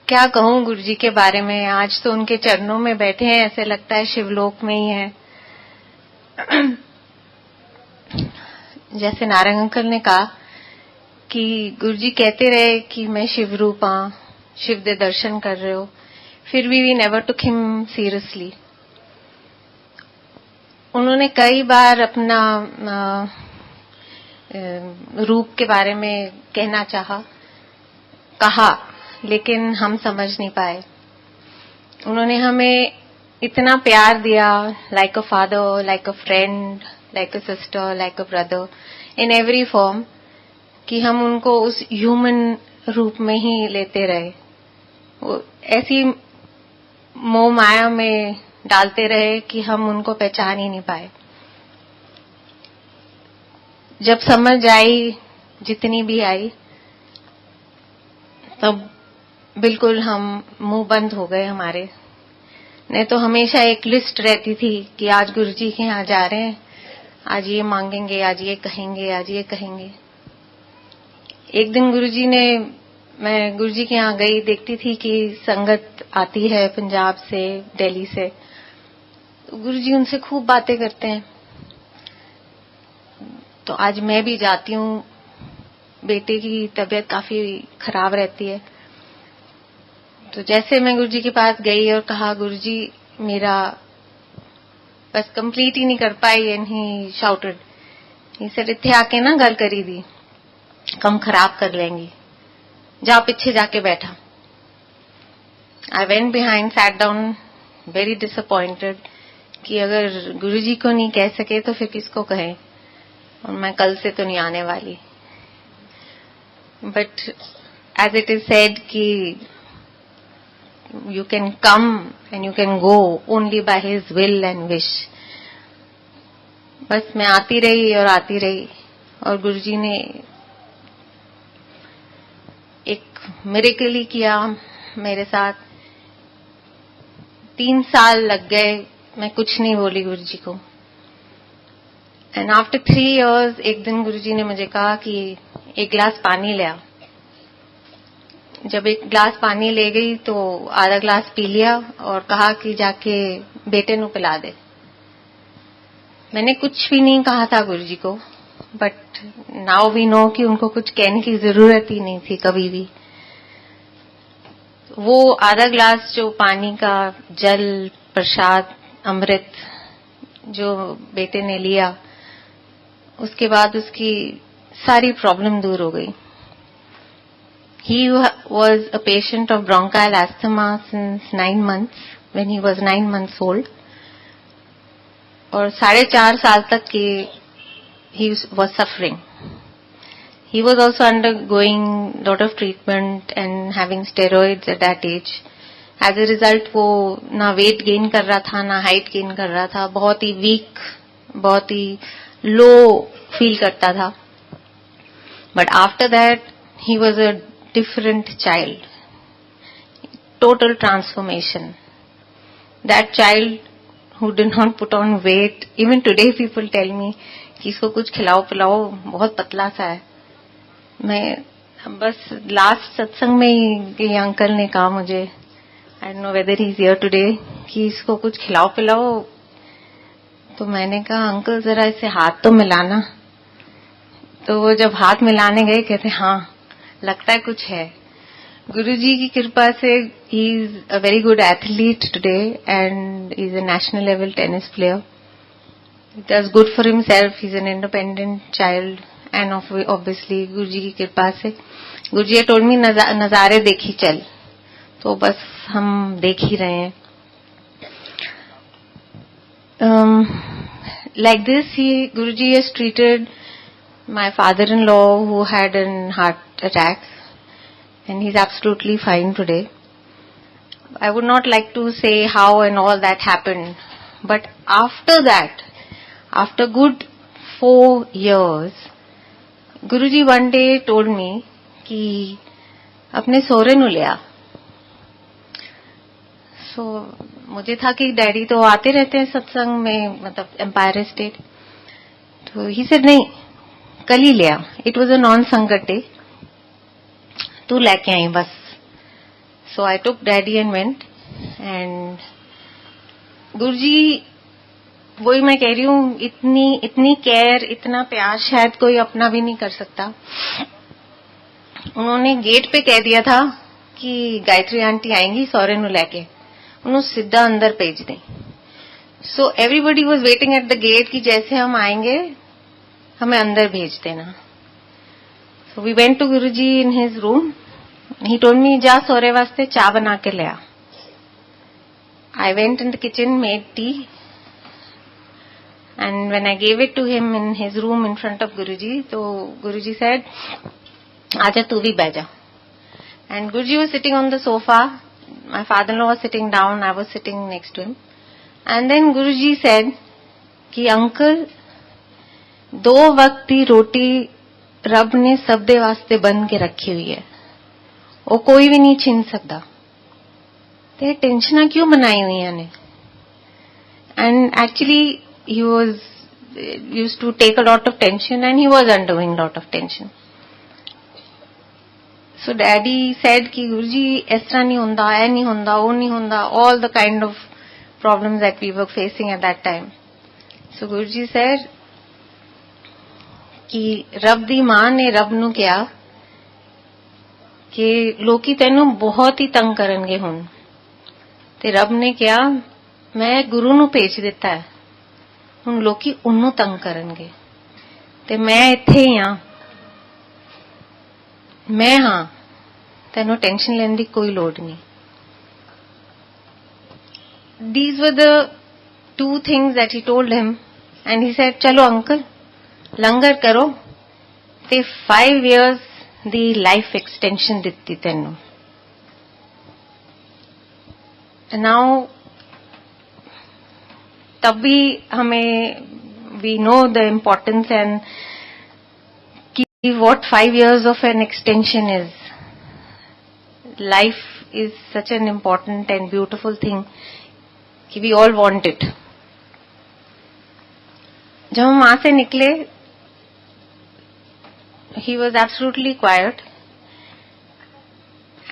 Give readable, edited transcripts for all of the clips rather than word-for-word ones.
क्या कहूँ गुरुजी के बारे में। आज तो उनके चरणों में बैठे हैं, ऐसे लगता है शिवलोक में ही है। जैसे नारंग अंकल ने कहा कि गुरुजी कहते रहे कि मैं शिव रूप हाँ, शिव दे दर्शन कर रहे हो, फिर भी we never took him seriously. उन्होंने कई बार अपना रूप के बारे में कहना कहा, लेकिन हम समझ नहीं पाए। उन्होंने हमें इतना प्यार दिया, like a father, like a friend, like a sister, like a brother, in every form, कि हम उनको उस ह्यूमन रूप में ही लेते रहे। वो ऐसी मोह माया में डालते रहे कि हम उनको पहचान ही नहीं पाए। जब समझ आई, जितनी भी आई, तब बिल्कुल हम मुंह बंद हो गए हमारे। नहीं तो हमेशा एक लिस्ट रहती थी कि आज गुरुजी के यहाँ जा रहे हैं, आज ये मांगेंगे, आज ये कहेंगे, आज ये कहेंगे। एक दिन मैं गुरुजी के यहाँ गई, देखती थी कि संगत आती है पंजाब से, दिल्ली से, तो गुरुजी उनसे खूब बातें करते हैं। तो आज मैं भी जाती हूँ, बेटे की तबीयत काफी खराब रहती है। तो जैसे मैं गुरुजी के पास गई और कहा, गुरुजी मेरा बस कंप्लीट ही नहीं कर पाई, and he shouted, he said इत्थे आके ना गल करी दी, कम खराब कर लेंगी, जा पीछे जाके बैठा। I went behind, sat down, very disappointed कि अगर गुरुजी को नहीं कह सके तो फिर किसको कहें, और मैं कल से तो नहीं आने वाली। But as it is said कि you can come and you can go only by his will and wish। बस मैं आती रही और आती रही, और गुरुजी ने एक मिरेकल ही किया मेरे साथ। 3 साल लग गए, मैं कुछ नहीं बोली गुरुजी को। एंड आफ्टर 3 years एक दिन गुरुजी ने मुझे कहा कि एक गिलास पानी ले आ। जब एक गिलास पानी ले गई तो आधा गिलास पी लिया और कहा कि जाके बेटे नु पिला दे। मैंने कुछ भी नहीं कहा था गुरुजी को, बट नाउ वी नो कि उनको कुछ कहने की जरूरत ही नहीं थी कभी भी। वो आधा गिलास जो पानी का जल, प्रसाद, अमृत जो बेटे ने लिया, उसके बाद उसकी सारी प्रॉब्लम दूर हो गई। He was a patient of bronchial asthma since 9 months, when he was 9 months old. और 4.5 साल तक he was suffering. He was also undergoing lot of treatment and having steroids at that age. As a result, वो ना weight gain कर रहा था, ना height gain कर रहा था, बहुत ही weak, बहुत ही low feel करता था. But after that, he was a different child, total transformation. That child who did not put on weight, even today people tell me कि इसको कुछ खिलाओ पिलाओ, बहुत पतला सा है। मैं बस लास्ट सत्संग में ही ये अंकल ने कहा मुझे, I don't know whether he is here today, कि इसको कुछ खिलाओ पिलाओ। तो मैंने कहा अंकल जरा इसे हाथ तो मिलाना। तो वो जब हाथ मिलाने गए कहते हाँ लगता है कुछ है। गुरुजी की कृपा से he is a very good athlete today and is a national level tennis player. He does good for himself, he is an independent child and obviously Guruji की कृपा से। गुरुजी टोल्ड मी नजारे देखी चल, तो बस हम देख ही रहे हैं। Like this, Guruji has treated my father-in-law who had an heart attack, and he's absolutely fine today. I would not like to say how and all that happened, but after that, after good 4 years, Guruji one day told me कि अपने सोरे नु ले आ। मुझे था कि daddy तो आते रहते हैं सत्संग में, मतलब एम्पायर स्टेट। तो ही सेड नहीं, कल ही ले आ। इट वाज अ नॉन संकट डे, तू लेके आई बस। So I took daddy and went. And गुरुजी, वही मैं कह रही हूँ, इतनी केयर, इतना प्यार शायद कोई अपना भी नहीं कर सकता. उन्होंने गेट पे कह दिया था कि गायत्री आंटी आएंगी सौरे नु लेके, उन्होंने सीधा अंदर भेज दें. So everybody was waiting at the gate कि जैसे हम आएंगे हमें अंदर भेज देना. So we went to Guruji in his room. He told me, जा सौरे वास्ते चाय बना के ले आ. I went in the kitchen, made tea, and when I gave it to him in his room in front of Guruji, so Guruji said, "Aja tu bhi baih ja." And Guruji was sitting on the sofa. My father-in-law was sitting down. I was sitting next to him. And then Guruji said, "कि uncle, 2 वक्त की रोटी रब ने सब दे वास्ते बन के रखी हुई है, वो कोई भी नहीं छीन सकता. ते टेंशन क्यों बनाई हुई है ने?" And actually he was used to take a lot of tension and he was undergoing lot of tension. So daddy said कि गुरुजी इस तरह नहीं होंदा, ऐ नहीं होंदा, वो नहीं होंदा, all the kind of problems that we were facing at that time. So Guruji said कि रब दी मां ने रब नू कहा कि लोकी तैनू बहुत ही तंग करनगे हुण. ते रब ने कहा, मैं गुरु नू भेज दिता है, हुण लोकी उन्नू तंग करनगे, ते मैं इत्थे ही हां, मैं हां, तैनू टेंशन लेने दी कोई लोड़ नहीं. These were the 2 things that he told him, and he said, चलो अंकल लंगर करो, ते 5 years दी लाइफ एक्सटेंशन दित्ती तैनू. नाउ तब भी हमें we know the importance and कि what 5 years of an extension is. Life is such an important and beautiful thing कि वी ऑल वांट इट. जब हम वहां से निकले, he was absolutely quite,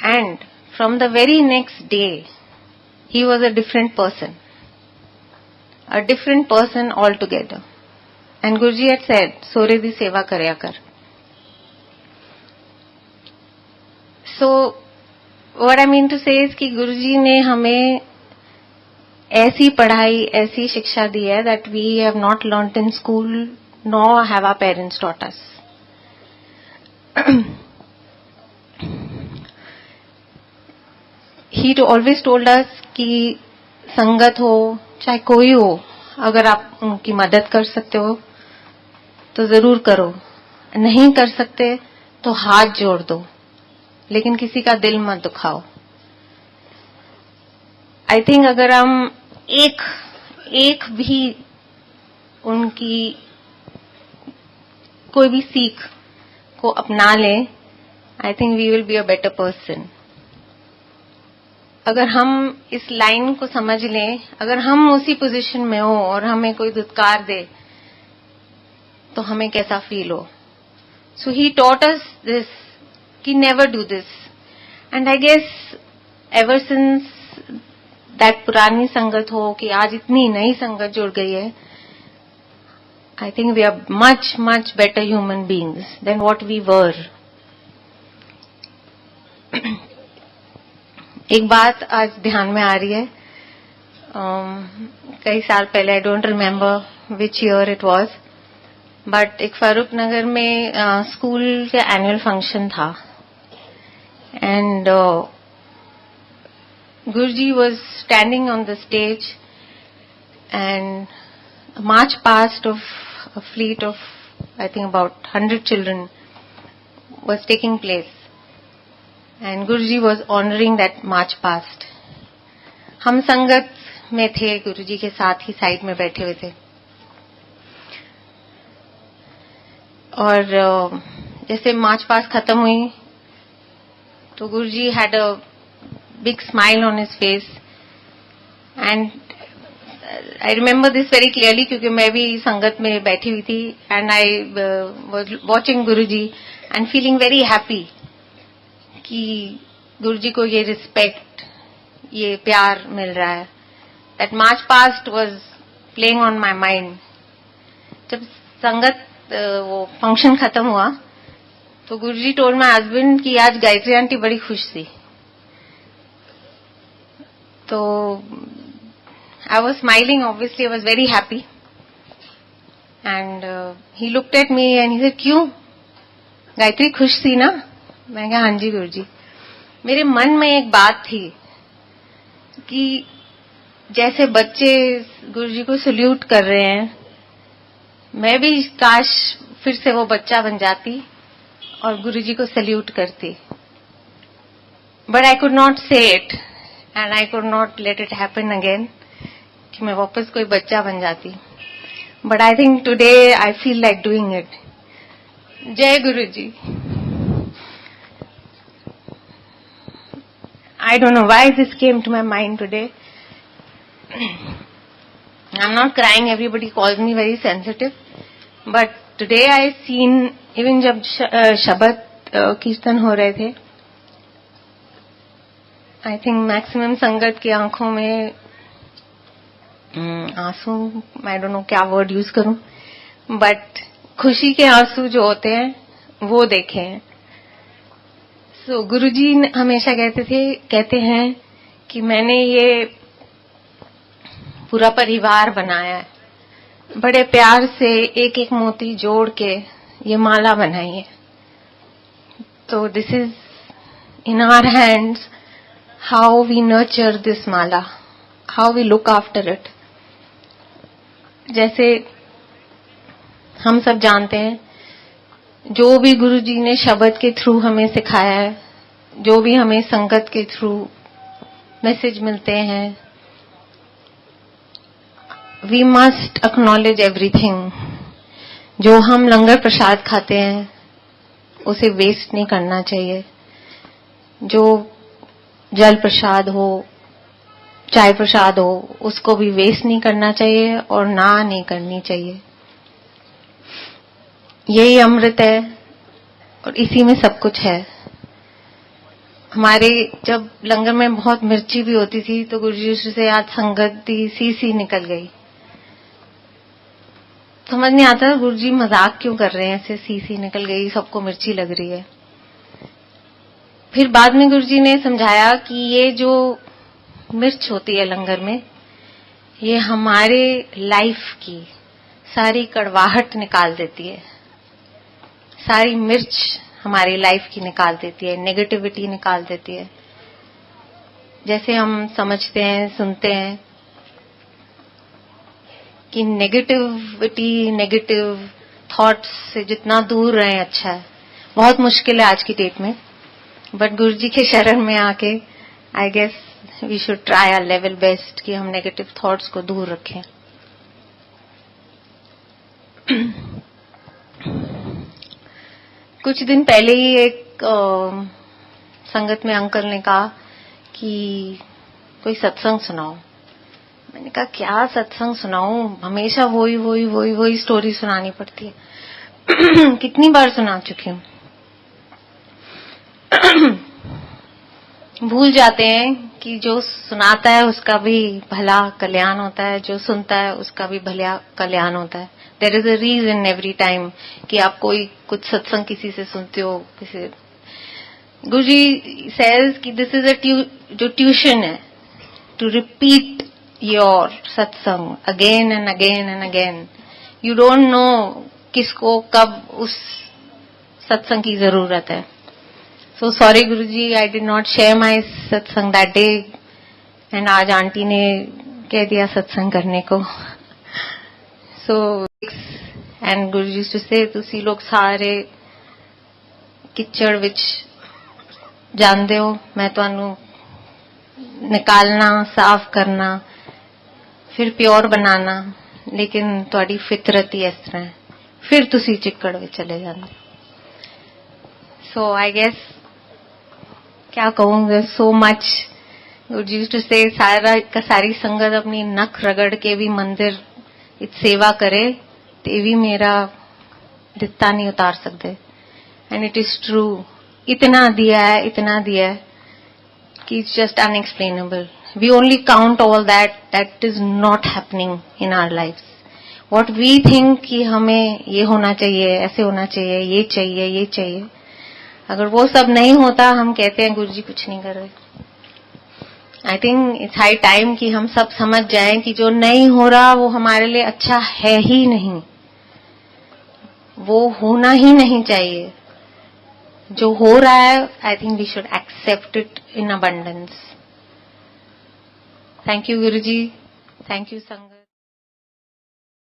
and from the very next day he was a different person altogether. And Guruji had said, "Sore di seva karya kar." So, what I mean to say is कि Guruji ने हमें ऐसी पढ़ाई, ऐसी शिक्षा दी है that we have not learnt in school, nor have our parents taught us. He always told us कि संगत हो चाहे कोई हो, अगर आप उनकी मदद कर सकते हो तो जरूर करो, नहीं कर सकते तो हाथ जोड़ दो, लेकिन किसी का दिल मत दुखाओ. आई थिंक अगर हम एक भी उनकी कोई भी सीख को अपना लें, I think we will be a better person. अगर हम इस लाइन को समझ लें, अगर हम उसी पोजीशन में हो और हमें कोई धुतकार दे तो हमें कैसा फील हो. So he taught us this कि never do this. And I guess ever since that पुरानी संगत हो कि आज इतनी नई संगत जुड़ गई है, I think we are much much better human beings than what we were. एक बात आज ध्यान में आ रही है. कई साल पहले, I don't remember which year it was, but एक फारूक नगर में स्कूल का एनुअल फंक्शन था, and Guruji was standing on the stage, and march past of a fleet of, I think, about 100 children was taking place. And Guruji was honoring that march past. हम संगत में थे, गुरुजी के साथ ही side में बैठे हुए थे. और जैसे मार्च पास्ट खत्म हुई तो गुरुजी had a big smile on his face. And I remember this very clearly क्योंकि मैं भी संगत में बैठी हुई थी. And I was watching Guruji and feeling very happy कि गुरुजी को ये रिस्पेक्ट, ये प्यार मिल रहा है. That march past was playing on my mind. जब संगत वो फंक्शन खत्म हुआ तो गुरुजी टोल्ड माय हस्बैंड कि आज गायत्री आंटी बड़ी खुश थी. तो I was smiling, obviously I was very happy. And he looked at me and he said, क्यों गायत्री खुश थी ना? मैं कहा हाँ जी गुरुजी. मेरे मन में एक बात थी कि जैसे बच्चे गुरुजी को सल्यूट कर रहे हैं, मैं भी काश फिर से वो बच्चा बन जाती और गुरुजी को सल्यूट करती. बट आई कुड नॉट से it and I could not let it happen again कि मैं वापस कोई बच्चा बन जाती. But I think today I feel like doing it. जय गुरुजी. I don't know why this came to my mind today. I'm not crying. Everybody calls me very sensitive. But today I seen, even जब शबद कीर्तन हो रहे थे, I think maximum संगत की आंखों में आंसू, I don't know क्या word use करूं, but खुशी के आंसू जो होते हैं वो देखे हैं. So, गुरुजी हमेशा कहते हैं कि मैंने ये पूरा परिवार बनाया है, बड़े प्यार से एक एक मोती जोड़ के ये माला बनाई है. तो this is in our hands, how we nurture this माला, how we look after it. जैसे हम सब जानते हैं, जो भी गुरुजी ने शब्द के थ्रू हमें सिखाया है, जो भी हमें संगत के थ्रू मैसेज मिलते हैं, वी मस्ट एक्नॉलेज एवरीथिंग. जो हम लंगर प्रसाद खाते हैं उसे वेस्ट नहीं करना चाहिए. जो जल प्रसाद हो, चाय प्रसाद हो, उसको भी वेस्ट नहीं करना चाहिए और ना नहीं करनी चाहिए. यही अमृत है और इसी में सब कुछ है. हमारे जब लंगर में बहुत मिर्ची भी होती थी तो गुरुजी से आज संगत दी सी निकल गई. समझ नहीं आता गुरुजी मजाक क्यों कर रहे हैं, ऐसे सी निकल गई, सबको मिर्ची लग रही है. फिर बाद में गुरुजी ने समझाया कि ये जो मिर्च होती है लंगर में, ये हमारे लाइफ की सारी कड़वाहट निकाल देती है. सारी मिर्च हमारी लाइफ की निकाल देती है, नेगेटिविटी निकाल देती है. जैसे हम समझते हैं, सुनते हैं कि नेगेटिविटी, नेगेटिव थॉट्स से जितना दूर रहें अच्छा है. बहुत मुश्किल है आज की डेट में, बट गुरुजी के शरण में आके I guess we should try our level best कि हम नेगेटिव थॉट्स को दूर रखें. कुछ दिन पहले ही एक संगत में अंकल ने कहा कि कोई सत्संग सुनाओ. मैंने कहा क्या सत्संग सुनाऊं, हमेशा वही स्टोरी सुनानी पड़ती है. कितनी बार सुना चुकी हूं. भूल जाते हैं कि जो सुनाता है उसका भी भला कल्याण होता है, जो सुनता है उसका भी भला कल्याण होता है. There is a reason every time कि आप कोई कुछ सत्संग किसी से सुनते हो. किसी गुरुजी सेज कि दिस इज जो ट्यूशन है, टू रिपीट योर सत्संग again and again and again. You don't know किसको कब उस सत्संग की जरूरत है. So sorry Guruji, I did not share my satsang that day, and आज आंटी ने कह दिया सत्संग करने को. So and Guruji used to say, तुसी लोग सारे किचड़ विच जानदे हो, मैं तुहानू निकालना, साफ करना, फिर प्योर बनाना, लेकिन तुहाडी फितरत ही इस तरह है, फिर तुसी चिक्कड़ विच चले जांदे. So I guess क्या कहूँ, so much. Guruji used to say सारी संगत अपनी नख रगड़ के भी मंदिर इत सेवा करे ते भी मेरा दित्ता नहीं उतार सकते. And it is true. इतना दिया है कि it's just unexplainable. We only count all that is not happening in our lives. What we think कि हमें ये होना चाहिए, ऐसे होना चाहिए, ये चाहिए, ये चाहिए, अगर वो सब नहीं होता हम कहते हैं गुरुजी कुछ नहीं कर रहे. I think it's high time कि हम सब समझ जाएं कि जो नहीं हो रहा वो हमारे लिए अच्छा है ही नहीं, वो होना ही नहीं चाहिए. जो हो रहा है, I think we should accept it in abundance. Thank you Guruji, thank you संगत.